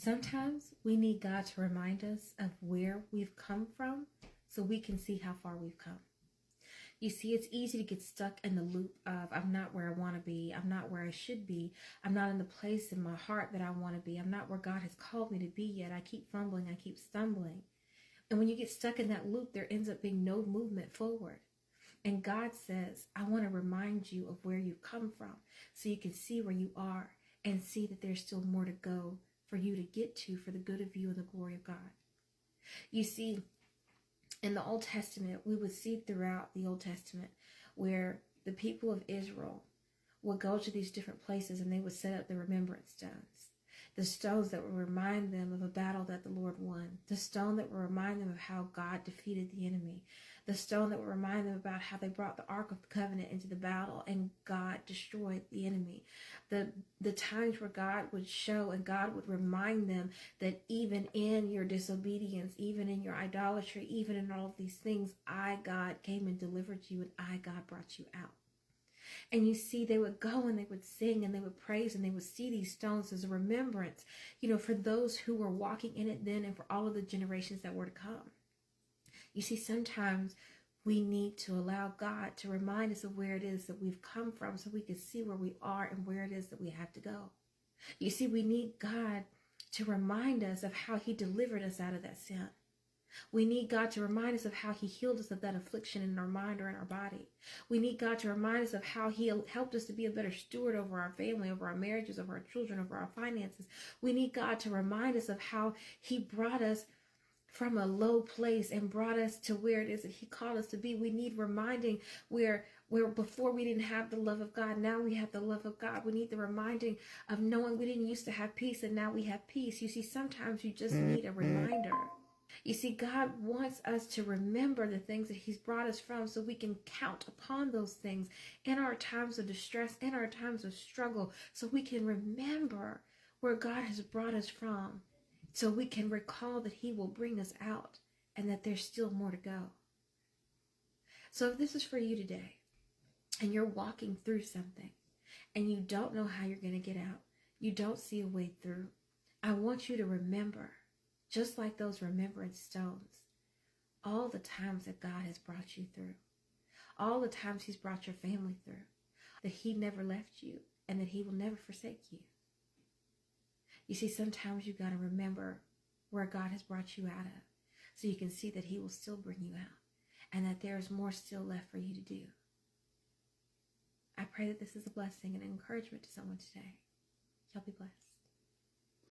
Sometimes we need God to remind us of where we've come from so we can see how far we've come. You see, it's easy to get stuck in the loop of I'm not where I want to be. I'm not where I should be. I'm not in the place in my heart that I want to be. I'm not where God has called me to be yet. I keep fumbling. I keep stumbling. And when you get stuck in that loop, there ends up being no movement forward. And God says, I want to remind you of where you've come from so you can see where you are and see that there's still more to go for you to get to for the good of you and the glory of God. You see, in the Old Testament, we would see throughout the Old Testament where the people of Israel would go to these different places and they would set up the remembrance stones. The stones that would remind them of a battle that the Lord won. The stone that would remind them of how God defeated the enemy. The stone that would remind them about how they brought the Ark of the Covenant into the battle and God destroyed the enemy. The times where God would show and God would remind them that even in your disobedience, even in your idolatry, even in all of these things, I, God, came and delivered you and I, God, brought you out. And you see, they would go and they would sing and they would praise and they would see these stones as a remembrance, for those who were walking in it then and for all of the generations that were to come. You see, sometimes we need to allow God to remind us of where it is that we've come from so we can see where we are and where it is that we have to go. You see, we need God to remind us of how he delivered us out of that sin. We need God to remind us of how he healed us of that affliction in our mind or in our body. We need God to remind us of how he helped us to be a better steward over our family, over our marriages, over our children, over our finances. We need God to remind us of how he brought us from a low place and brought us to where it is that he called us to be. We need reminding where before we didn't have the love of God, now we have the love of God. We need the reminding of knowing we didn't used to have peace and now we have peace. You see, sometimes you just need a reminder. You see, God wants us to remember the things that he's brought us from so we can count upon those things in our times of distress, in our times of struggle, so we can remember where God has brought us from, so we can recall that he will bring us out and that there's still more to go. So if this is for you today and you're walking through something and you don't know how you're going to get out, you don't see a way through, I want you to remember, just like those remembrance stones, all the times that God has brought you through, all the times he's brought your family through, that he never left you and that he will never forsake you. You see, sometimes you've got to remember where God has brought you out of so you can see that he will still bring you out and that there is more still left for you to do. I pray that this is a blessing and an encouragement to someone today. Y'all be blessed.